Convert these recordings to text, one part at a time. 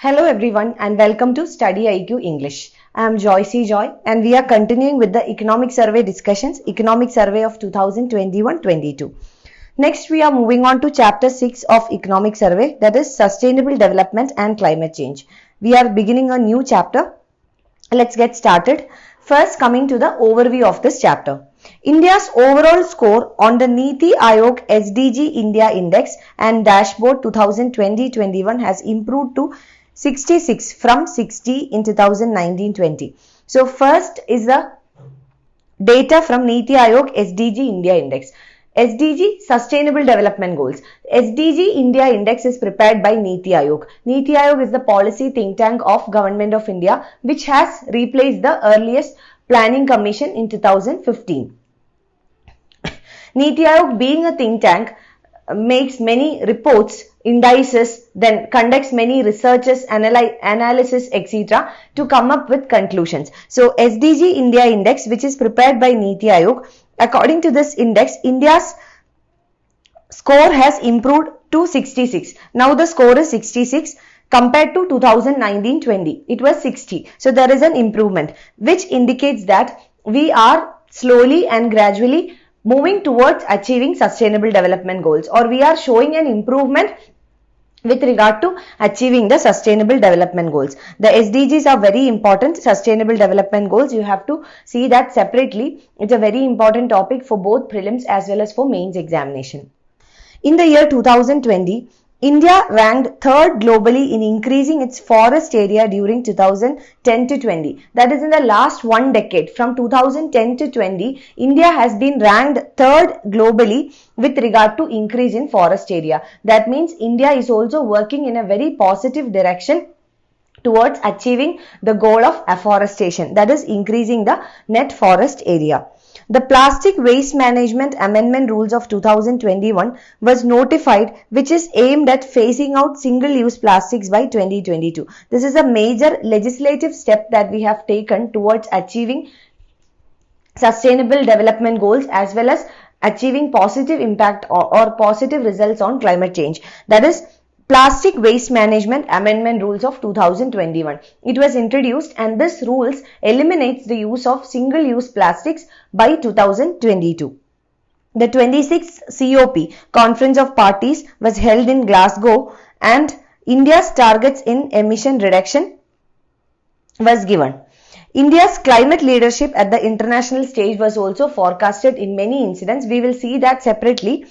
Hello everyone and welcome to Study IQ English. I am Joy and we are continuing with the Economic Survey discussions, Economic Survey of 2021-22. Next we are moving on to Chapter 6 of Economic Survey, that is Sustainable Development and Climate Change. We are beginning a new chapter. Let's get started. First, coming to the overview of this chapter. India's overall score on the Niti Aayog SDG India Index and Dashboard 2020-21 has improved to 66 from 60 in 2019-20. So first is the data from Niti Aayog SDG India Index. SDG Sustainable Development Goals. SDG India Index is prepared by Niti Aayog. Niti Aayog is the policy think tank of Government of India which has replaced the earliest Planning Commission in 2015. Niti Aayog, being a think tank, makes many reports, indices, then conducts many researches, analysis, etc. to come up with conclusions. So SDG India Index, which is prepared by Niti Aayog, according to this index, India's score has improved to 66. Now the score is 66 compared to 2019-20. It was 60. So there is an improvement, which indicates that we are slowly and gradually moving towards achieving sustainable development goals, or we are showing an improvement with regard to achieving the sustainable development goals. The SDGs are very important. Sustainable development goals, you have to see that separately. It's a very important topic for both prelims as well as for mains examination. In the year 2020, India ranked third globally in increasing its forest area during 2010 to 20. That is, in the last one decade, from 2010 to 20, India has been ranked third globally with regard to increase in forest area. That means India is also working in a very positive direction towards achieving the goal of afforestation, that is increasing the net forest area. The Plastic Waste Management Amendment Rules of 2021 was notified, which is aimed at phasing out single-use plastics by 2022. This is a major legislative step that we have taken towards achieving sustainable development goals as well as achieving positive impact or positive results on climate change. That is Plastic Waste Management Amendment Rules of 2021. It was introduced and this rules eliminates the use of single-use plastics by 2022. The 26th COP, Conference of Parties, was held in Glasgow and India's targets in emission reduction was given. India's climate leadership at the international stage was also forecasted in many incidents. We will see that separately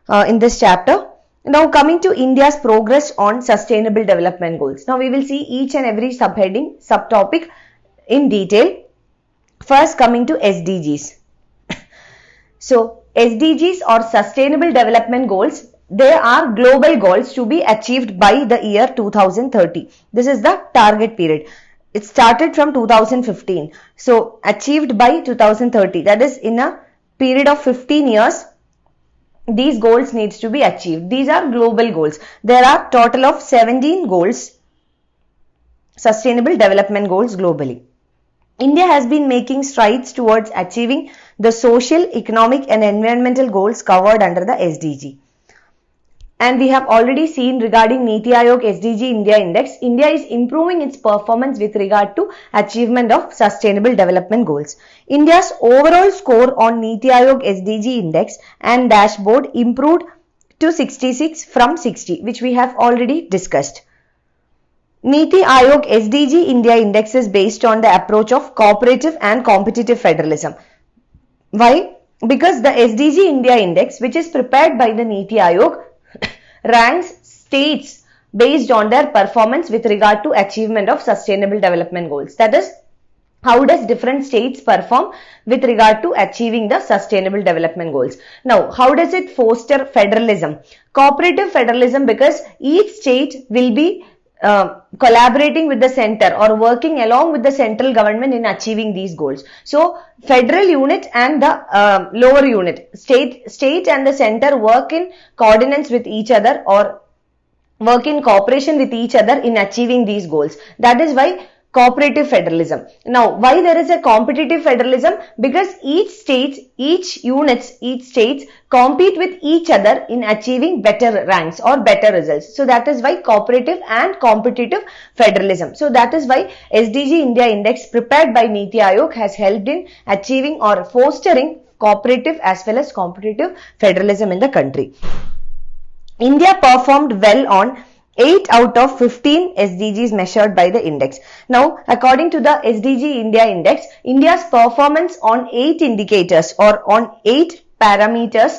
in this chapter. Now coming to India's progress on sustainable development goals. Now we will see each and every subheading, subtopic in detail. First coming to SDGs. So SDGs or sustainable development goals, they are global goals to be achieved by the year 2030. This is the target period. It started from 2015. So achieved by 2030. That is in a period of 15 years. These goals needs to be achieved. These are global goals. There are total of 17 goals, sustainable development goals globally. India has been making strides towards achieving the social, economic and environmental goals covered under the SDG. And we have already seen regarding Niti Aayog SDG India Index, India is improving its performance with regard to achievement of sustainable development goals. India's overall score on Niti Aayog SDG Index and Dashboard improved to 66 from 60, which we have already discussed. Niti Aayog SDG India Index is based on the approach of cooperative and competitive federalism. Why? Because the SDG India Index, which is prepared by the Niti Aayog, ranks states based on their performance with regard to achievement of sustainable development goals. That is, how does different states perform with regard to achieving the sustainable development goals. Now, how does it foster federalism? Cooperative federalism, because each state will be collaborating with the center or working along with the central government in achieving these goals. So federal unit and the lower unit, state and the center work in coordinates with each other or work in cooperation with each other in achieving these goals. That is why cooperative federalism. Now, why there is a competitive federalism? Because each states compete with each other in achieving better ranks or better results. So that is why cooperative and competitive federalism. So that is why SDG India Index prepared by Niti Aayog has helped in achieving or fostering cooperative as well as competitive federalism in the country. India performed well on 8 out of 15 SDGs measured by the index. Now, according to the SDG India Index, India's performance on 8 indicators or on 8 parameters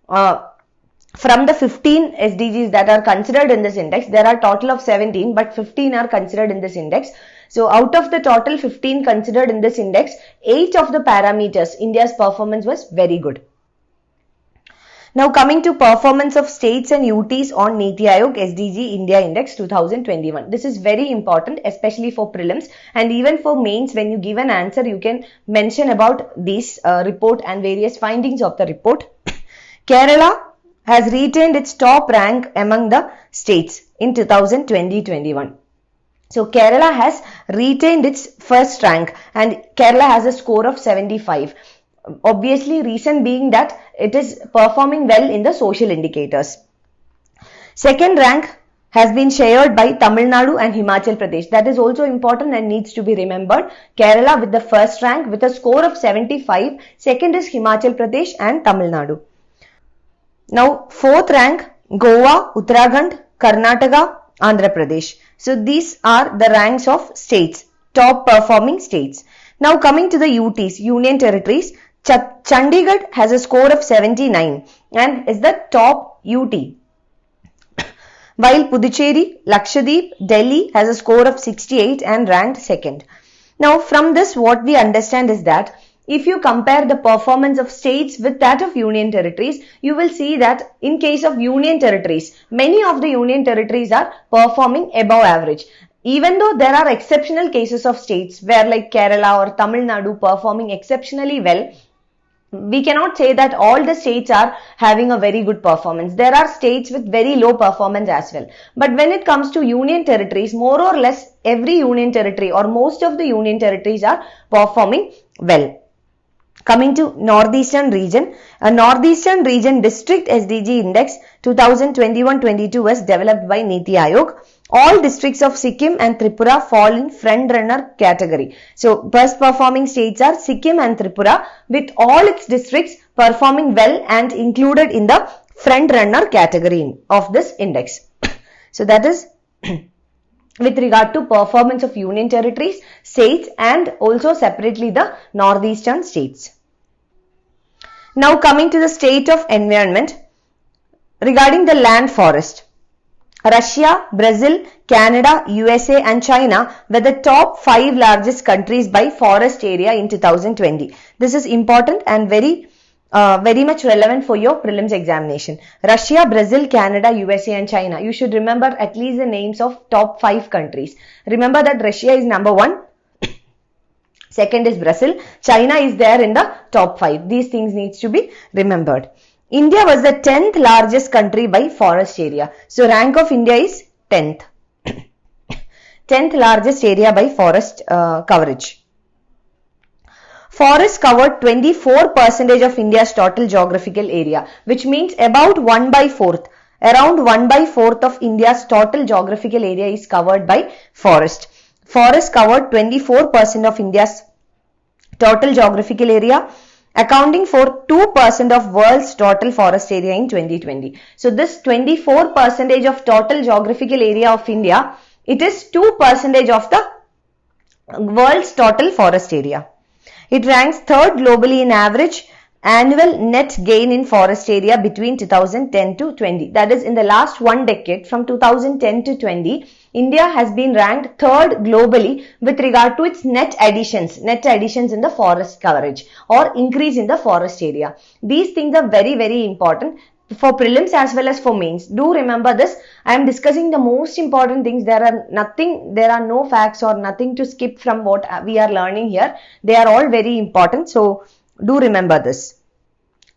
from the 15 SDGs that are considered in this index. There are total of 17, but 15 are considered in this index. So, out of the total 15 considered in this index, 8 of the parameters, India's performance was very good. Now coming to performance of states and UTs on Niti Aayog SDG India Index 2021. This is very important, especially for prelims and even for mains. When you give an answer, you can mention about this report and various findings of the report. Kerala has retained its top rank among the states in 2020-21. So Kerala has retained its first rank and Kerala has a score of 75. Obviously, reason being that it is performing well in the social indicators. Second rank has been shared by Tamil Nadu and Himachal Pradesh. That is also important and needs to be remembered. Kerala with the first rank with a score of 75. Second is Himachal Pradesh and Tamil Nadu. Now, fourth rank, Goa, Uttarakhand, Karnataka, Andhra Pradesh. So, these are the ranks of states, top performing states. Now, coming to the UTs, Union Territories, Chandigarh has a score of 79 and is the top UT. While Puducherry, Lakshadweep, Delhi has a score of 68 and ranked second. Now, from this what we understand is that if you compare the performance of states with that of Union Territories, you will see that in case of Union Territories, many of the Union Territories are performing above average. Even though there are exceptional cases of states where like Kerala or Tamil Nadu performing exceptionally well, we cannot say that all the states are having a very good performance. There are states with very low performance as well. But when it comes to Union Territories, more or less every Union Territory or most of the Union Territories are performing well. Coming to Northeastern region, a Northeastern region district SDG index 2021-22 was developed by Niti Aayog. All districts of Sikkim and Tripura fall in front runner category. So, best performing states are Sikkim and Tripura with all its districts performing well and included in the front runner category of this index. So, that is with regard to performance of Union Territories, states and also separately the Northeastern states. Now coming to the state of environment, regarding the land forest, Russia, Brazil, Canada, USA and China were the top 5 largest countries by forest area in 2020. This is important and very much relevant for your prelims examination. Russia, Brazil, Canada, USA and China. You should remember at least the names of top 5 countries. Remember that Russia is number 1. Second is Brazil. China is there in the top 5. These things needs to be remembered. India was the 10th largest country by forest area. So, rank of India is 10th. 10th largest area by forest coverage. Forests covered 24% of India's total geographical area, which means about 1/4. Around 1/4 of India's total geographical area is covered by forest. Forests covered 24% of India's total geographical area, accounting for 2% of world's total forest area in 2020. So, this 24% of total geographical area of India, it is 2% of the world's total forest area. It ranks 3rd globally in average annual net gain in forest area between 2010 to 20. That is, in the last one decade from 2010 to 20, India has been ranked 3rd globally with regard to its net additions in the forest coverage or increase in the forest area. These things are very, very important for prelims as well as for mains. Do remember this. I am discussing the most important things. There are no facts or nothing to skip from what we are learning here. They are all very important. So, do remember this.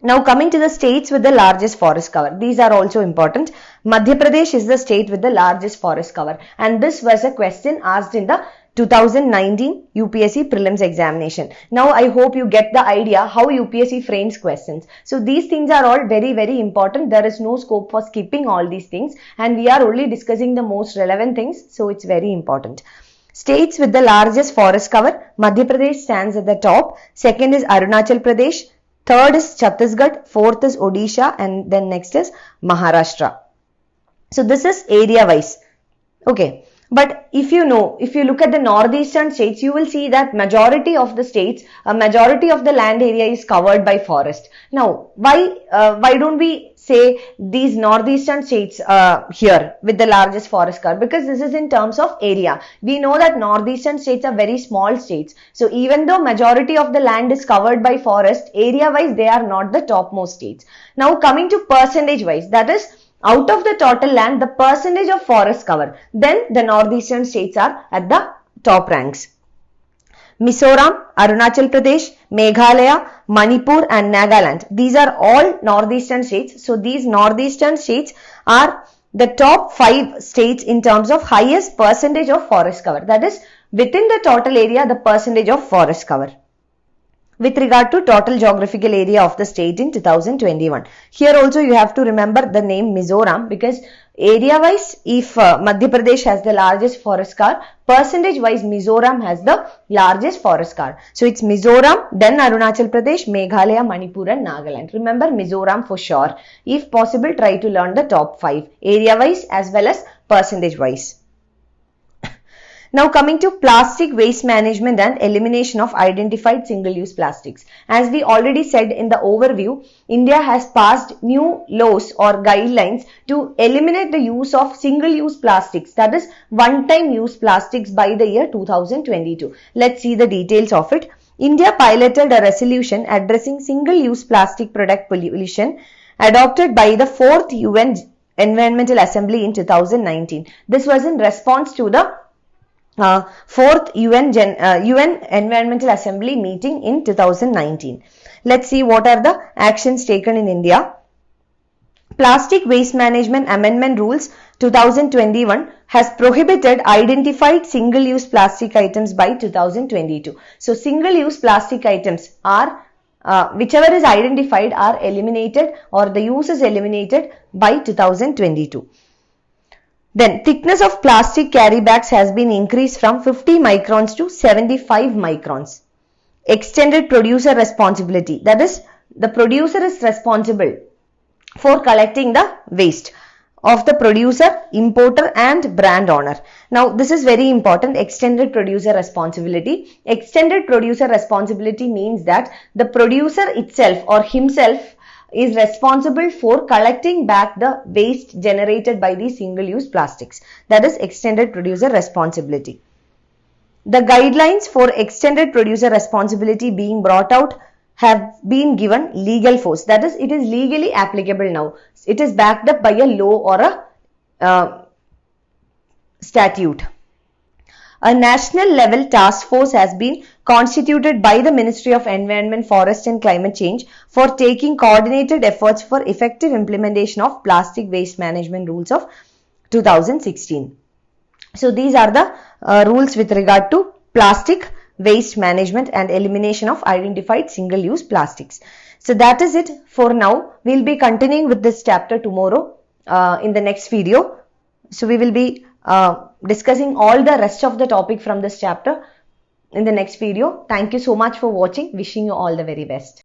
Now coming to the states with the largest forest cover. These are also important. Madhya Pradesh is the state with the largest forest cover. And this was a question asked in the 2019 UPSC Prelims examination. Now I hope you get the idea how UPSC frames questions. So these things are all very, very important. There is no scope for skipping all these things, and we are only discussing the most relevant things, so it's very important. States with the largest forest cover, Madhya Pradesh stands at the top. Second is Arunachal Pradesh. Third is Chhattisgarh. Fourth is Odisha, and then next is Maharashtra. So this is area wise. Okay. But if you look at the northeastern states, you will see that majority of the states, a majority of the land area is covered by forest. Now, why don't we say these northeastern states here with the largest forest cover? Because this is in terms of area. We know that northeastern states are very small states. So even though majority of the land is covered by forest, area wise they are not the topmost states. Now coming to percentage wise, that is, out of the total land, the percentage of forest cover, then the northeastern states are at the top ranks. Mizoram, Arunachal Pradesh, Meghalaya, Manipur and Nagaland. These are all northeastern states. So these northeastern states are the top 5 states in terms of highest percentage of forest cover. That is, within the total area, the percentage of forest cover. With regard to total geographical area of the state in 2021. Here also you have to remember the name Mizoram, because area wise, if Madhya Pradesh has the largest forest cover, percentage wise Mizoram has the largest forest cover. So it's Mizoram, then Arunachal Pradesh, Meghalaya, Manipur and Nagaland. Remember Mizoram for sure. If possible, try to learn the top 5 area wise as well as percentage wise. Now coming to plastic waste management and elimination of identified single-use plastics. As we already said in the overview, India has passed new laws or guidelines to eliminate the use of single-use plastics, that is one-time use plastics, by the year 2022. Let's see the details of it. India piloted a resolution addressing single-use plastic product pollution adopted by the 4th UN Environmental Assembly in 2019. This was in response to the 4th UN Environmental Assembly meeting in 2019. Let's see what are the actions taken in India. Plastic Waste Management Amendment Rules 2021 has prohibited identified single-use plastic items by 2022. So single-use plastic items are whichever is identified are eliminated, or the use is eliminated by 2022. Then thickness of plastic carry bags has been increased from 50 microns to 75 microns. Extended producer responsibility, that is, the producer is responsible for collecting the waste of the producer, importer and brand owner. Now this is very important, extended producer responsibility. Extended producer responsibility means that the producer itself or himself is responsible for collecting back the waste generated by these single-use plastics. That is extended producer responsibility. The guidelines for extended producer responsibility being brought out have been given legal force. That is, it is legally applicable now. It is backed up by a law or a statute. A national level task force has been constituted by the Ministry of Environment, Forest and Climate Change for taking coordinated efforts for effective implementation of plastic waste management rules of 2016. So these are the rules with regard to plastic waste management and elimination of identified single-use plastics. So that is it for now. We'll be continuing with this chapter tomorrow in the next video. So we will be discussing all the rest of the topic from this chapter in the next video. Thank you so much for watching. Wishing you all the very best.